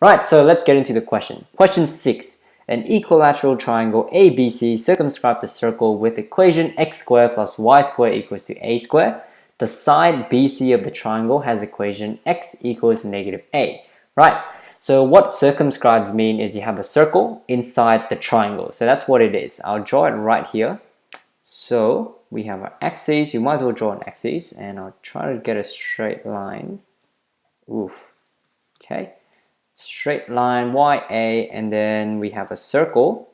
Right, so let's get into the question. Question 6. An equilateral triangle ABC circumscribes the circle with equation x squared plus y squared equals to a squared. The side BC of the triangle has equation x equals negative a. Right, so what circumscribes mean is you have a circle inside the triangle. So that's what it is. I'll draw it right here. So we have our axis. You might as well draw an axis, and I'll try to get a straight line. Oof. Okay. Straight line YA, and then we have a circle.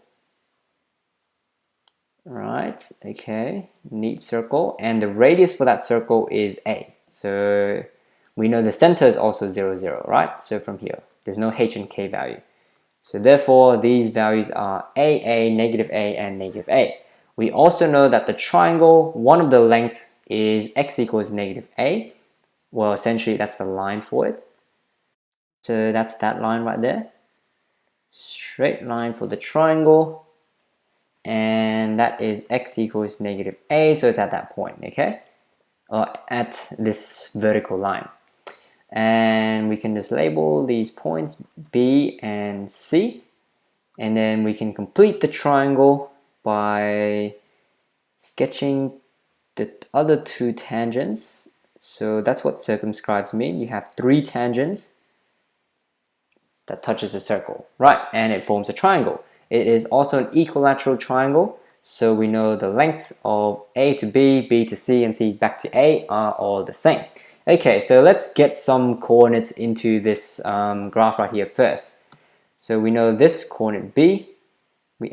Right, okay, neat circle, and the radius for that circle is A. So we know the center is also 0, 0, right? So from here, there's no H and K value. So therefore, these values are AA, negative A, and negative A. We also know that the triangle, one of the lengths is x equals negative A. Well, essentially, that's the line for it. So that's that line right there. Straight line for the triangle. And that is x equals negative a, so it's at that point, okay, or at this vertical line. And we can just label these points B and C, and then we can complete the triangle by sketching the other two tangents. So that's what circumscribes mean. You have 3 tangents that touches the circle, right, and it forms a triangle. It is also an equilateral triangle, so we know the lengths of A to B, B to C, and C back to A are all the same. Okay, so let's get some coordinates into this graph right here first. So we know this coordinate B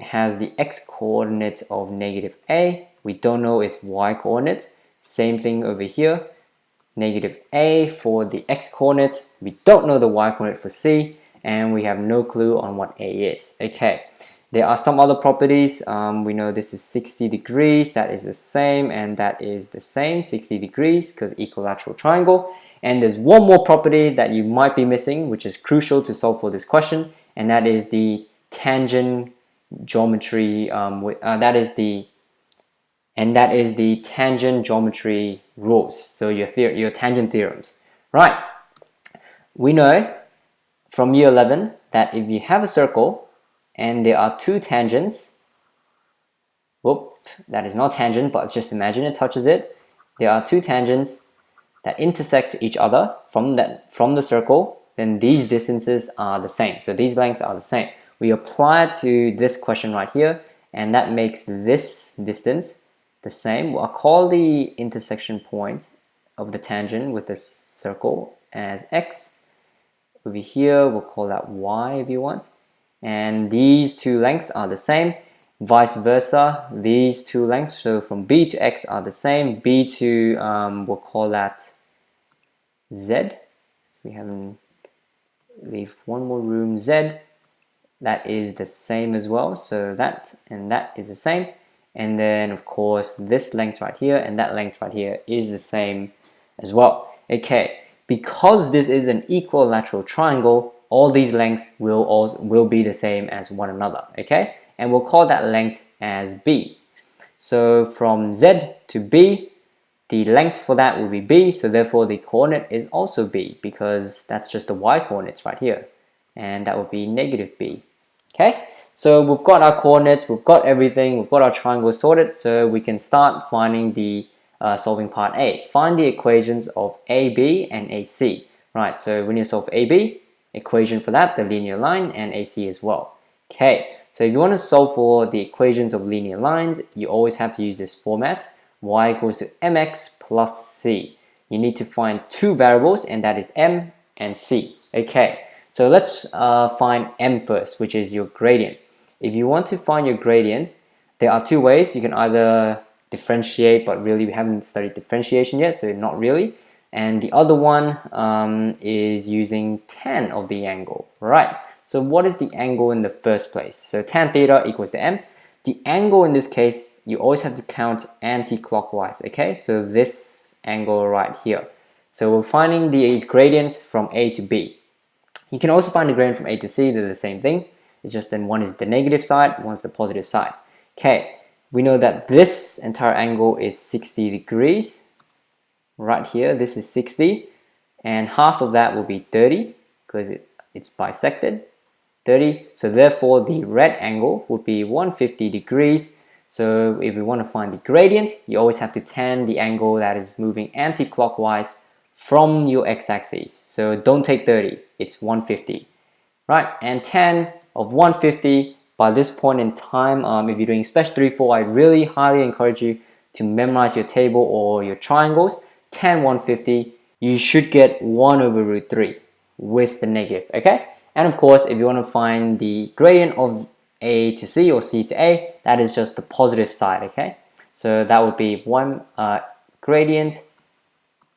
has the x coordinate of negative A. We don't know its y coordinate. Same thing over here. Negative A for the x coordinates. We don't know the y coordinate for C. And we have no clue on what A is. Okay, there are some other properties. We know this is 60 degrees, that is the same, and that is the same, 60 degrees, because equilateral triangle. And there's one more property that you might be missing, which is crucial to solve for this question, and that is the tangent geometry. That is the tangent geometry rules. So your tangent theorems, right? We know from year 11 that if you have a circle and there are 2 tangents, whoop, that is not tangent, but just imagine it touches it. There are 2 tangents that intersect each other from the circle, then these distances are the same. So these lengths are the same. We apply it to this question right here, and that makes this distance the same. I'll call the intersection point of the tangent with the circle as x. Over here, we'll call that y if you want. And these 2 lengths are the same. Vice versa, these 2 lengths, so from B to X are the same. B to, we'll call that Z. So we haven't leave one more room, Z. That is the same as well. So that and that is the same. And then, of course, this length right here and that length right here is the same as well. Okay. Because this is an equilateral triangle, all these lengths will be the same as one another, okay? And we'll call that length as B. So from Z to B, the length for that will be B, so therefore the coordinate is also B, because that's just the y coordinates right here. And that would be negative B, okay? So we've got our coordinates, we've got everything, we've got our triangle sorted, so we can start finding the solving part A. Find the equations of AB and AC. Right, so when you solve AB, equation for that, the linear line, and AC as well. Okay, so if you want to solve for the equations of linear lines, you always have to use this format. Y equals to mx plus c. You need to find 2 variables, and that is m and c. Okay, so let's find m first, which is your gradient. If you want to find your gradient, there are 2 ways. You can either differentiate, but really we haven't studied differentiation yet, so not really. And the other one is using tan of the angle, right? So what is the angle in the first place? So tan theta equals to m. The angle in this case, you always have to count anti-clockwise, okay? So this angle right here. So we're finding the gradient from A to B. You can also find the gradient from A to C, they're the same thing. It's just then one is the negative side, one's the positive side. Okay. We know that this entire angle is 60 degrees. Right here, this is 60. And half of that will be 30, because it it's bisected, 30. So therefore the red angle would be 150 degrees. So if we want to find the gradient, you always have to tan the angle that is moving anti-clockwise from your x-axis. So don't take 30, it's 150. Right, and tan of 150, by this point in time, if you're doing Special 3-4, I really highly encourage you to memorize your table or your triangles. Tan 150, you should get 1 over root 3 with the negative, okay? And of course, if you want to find the gradient of A to C or C to A, that is just the positive side, okay? So that would be 1 gradient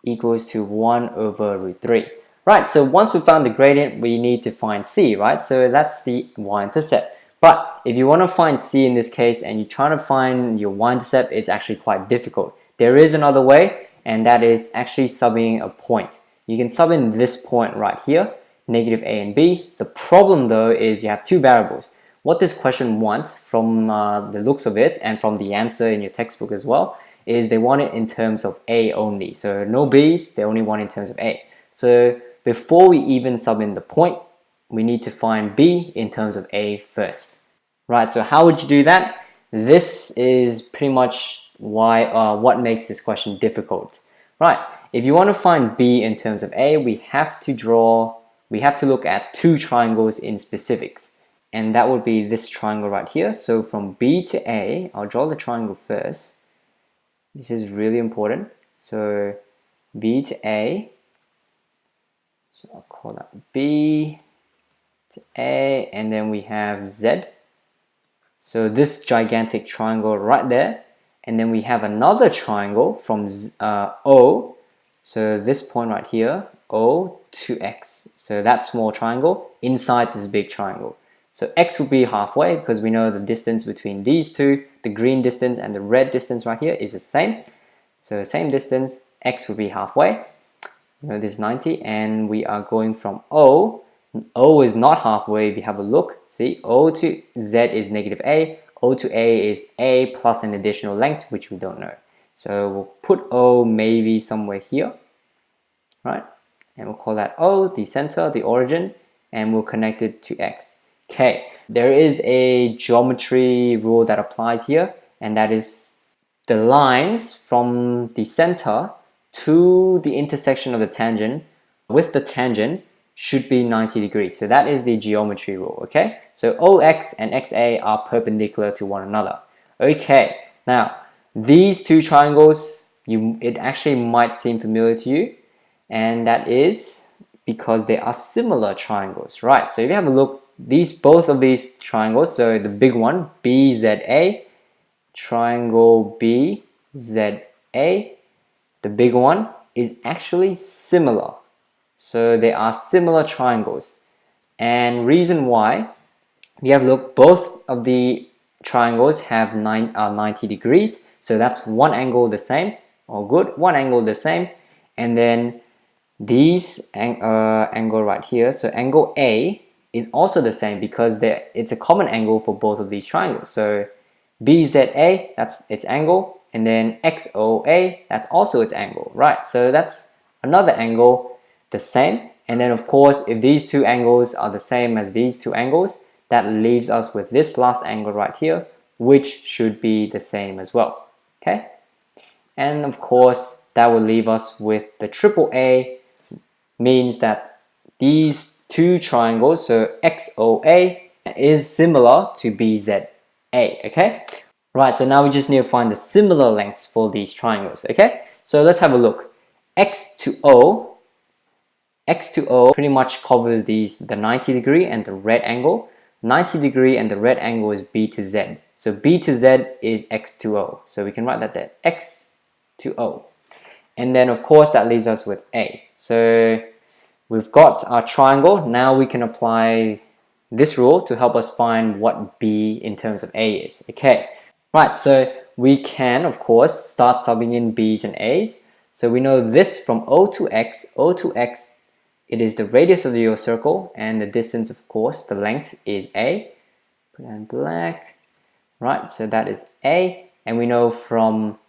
equals to 1 over root 3. Right, so once we found the gradient, we need to find C, right? So that's the y-intercept. But if you want to find C in this case and you're trying to find your y-intercept, it's actually quite difficult. There is another way, and that is actually subbing a point. You can sub in this point right here, negative A and B. The problem though is you have two variables. What this question wants from the looks of it and from the answer in your textbook as well is they want it in terms of A only. So no B's, they only want it in terms of A. So before we even sub in the point, we need to find B in terms of A first. Right, so how would you do that? This is pretty much why what makes this question difficult. Right, if you want to find B in terms of A, we have to look at two triangles in specifics. And that would be this triangle right here. So from B to A, I'll draw the triangle first. This is really important. So B to A, so I'll call that B to A, and then we have Z. So this gigantic triangle right there, and then we have another triangle from O, so this point right here, O to X. So that small triangle inside this big triangle. So X will be halfway because we know the distance between these two, the green distance and the red distance right here is the same. So same distance, X will be halfway. You know, this is 90, and we are going from O. O is not halfway if you have a look. See, O to Z is negative A. O to A is A plus an additional length, which we don't know. So we'll put O maybe somewhere here, right? And we'll call that O, the center, the origin, and we'll connect it to X. Okay, there is a geometry rule that applies here, and that is the lines from the center to the intersection of the tangent with the tangent should be 90 degrees. So that is the geometry rule, okay? So OX and XA are perpendicular to one another. Okay, now these two triangles, it actually might seem familiar to you, and that is because they are similar triangles, right? So if you have a look, both of these triangles, so the big one, BZA, triangle BZA, the big one is actually similar. So they are similar triangles. And reason why, we have a look, both of the triangles have 90 degrees. So that's one angle the same. All good, one angle the same. And then these angle right here, so angle A is also the same because it's a common angle for both of these triangles. So BZA, that's its angle, and then XOA, that's also its angle, right? So that's another angle, the same. And then of course, if these two angles are the same as these two angles, that leaves us with this last angle right here, which should be the same as well, okay? And of course, that will leave us with the triple A, means that these two triangles, so XOA is similar to BZA, okay? Right, so now we just need to find the similar lengths for these triangles, okay? So let's have a look. X to O pretty much covers the 90 degree and the red angle. 90 degree and the red angle is B to Z. So B to Z is X to O. So we can write that there, X to O. And then of course that leaves us with A. So we've got our triangle. Now we can apply this rule to help us find what B in terms of A is, okay? Right, so we can, of course, start subbing in B's and A's. So we know this from O to X, it is the radius of your circle, and the distance, of course, the length is A. Put that in black. Right, so that is A. And we know from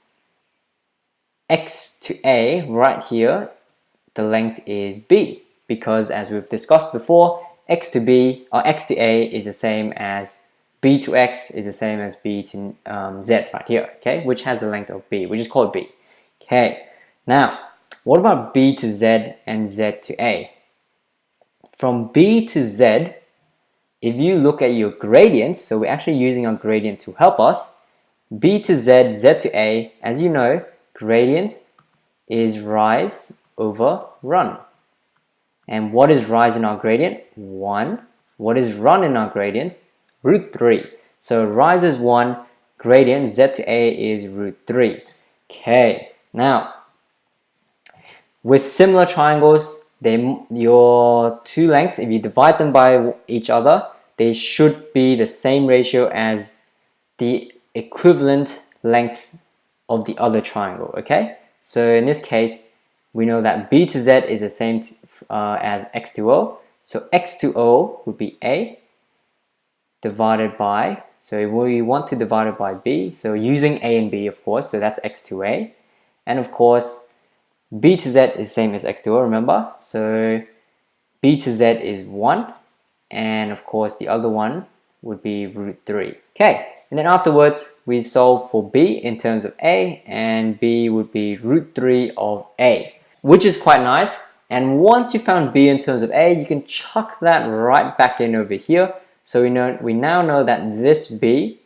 X to A, right here, the length is B. Because as we've discussed before, x to b or x to a is the same as b to x is the same as b to z right here, okay, which has the length of b, which is called b. Okay, now what about b to z and z to a? From b to z, if you look at your gradients, so we're actually using our gradient to help us, b to z, z to a, as you know, gradient is rise over run. And what is rise in our gradient? 1. What is run in our gradient? Root 3. So rise is 1, gradient z to a is root 3. Okay, now with similar triangles, your two lengths, if you divide them by each other, they should be the same ratio as the equivalent lengths of the other triangle, okay? So in this case, we know that b to z is the same as x to o. So x to o would be a divided by, so we want to divide it by b, so using a and b, of course, so that's x to a. And of course, b to z is the same as x to o, remember? So b to z is 1, and of course the other one would be root 3. Okay, and then afterwards we solve for b in terms of a, and b would be root 3 of a, which is quite nice. And once you found b in terms of a, you can chuck that right back in over here. So we now know that this b,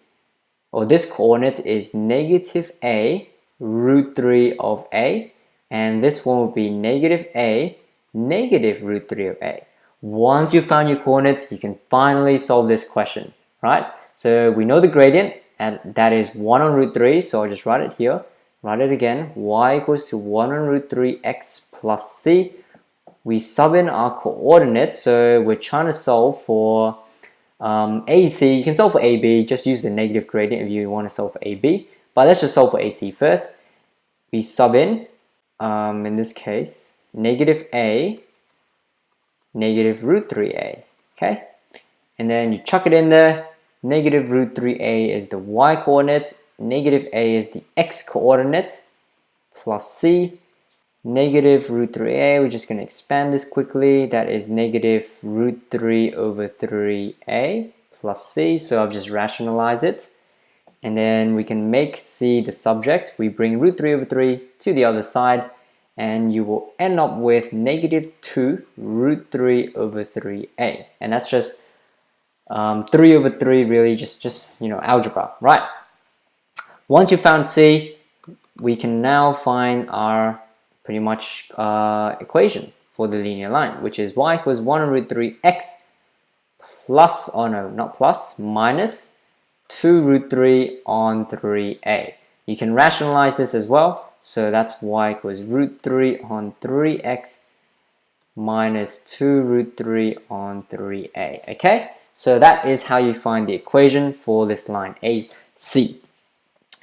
or this coordinate, is negative a root 3 of a, and this one would be negative a negative root 3 of a. Once you found your coordinates, you can finally solve this question, right? So we know the gradient, and that is 1 on root 3, so I'll just write it here. Write it again, y equals to 1 on root 3 x plus c. We sub in our coordinates, so we're trying to solve for AC. You can solve for AB, just use the negative gradient if you want to solve for AB, but let's just solve for AC first. We sub in this case, negative a negative root 3a, okay? And then you chuck it in there. Negative root 3a is the y coordinate, negative a is the x coordinate, plus c. Negative root 3a, we're just going to expand this quickly. That is negative root 3 over 3a plus c. So I've just rationalized it. And then we can make c the subject. We bring root 3 over 3 to the other side, and you will end up with negative 2 root 3 over 3a. And that's just 3 over 3, really, just you know, algebra, right? Once you found c, we can now find our pretty much equation for the linear line, which is y equals 1 on root 3 x plus, oh no, not plus, minus 2 root 3 on 3a. You can rationalize this as well, so that's y equals root 3 on 3x minus 2 root 3 on 3a, okay? So that is how you find the equation for this line AC.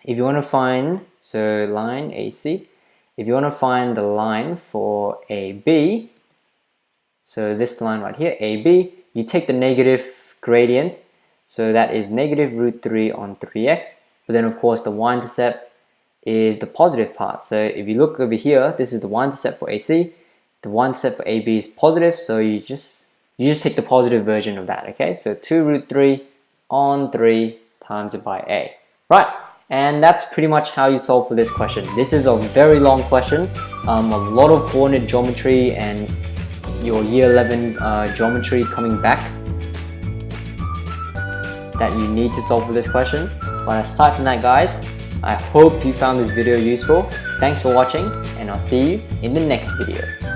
If you want to find, so line AC, if you want to find the line for AB, so this line right here, AB, you take the negative gradient, so that is negative root 3 on 3x, but then of course the y-intercept is the positive part. So if you look over here, this is the y-intercept for AC, the y-intercept for AB is positive, so you just take the positive version of that, okay? So 2 root 3 on 3 times it by A. Right, and that's pretty much how you solve for this question. This is a very long question, a lot of coordinate geometry and your year 11 geometry coming back that you need to solve for this question. But aside from that, guys, I hope you found this video useful. Thanks for watching, and I'll see you in the next video.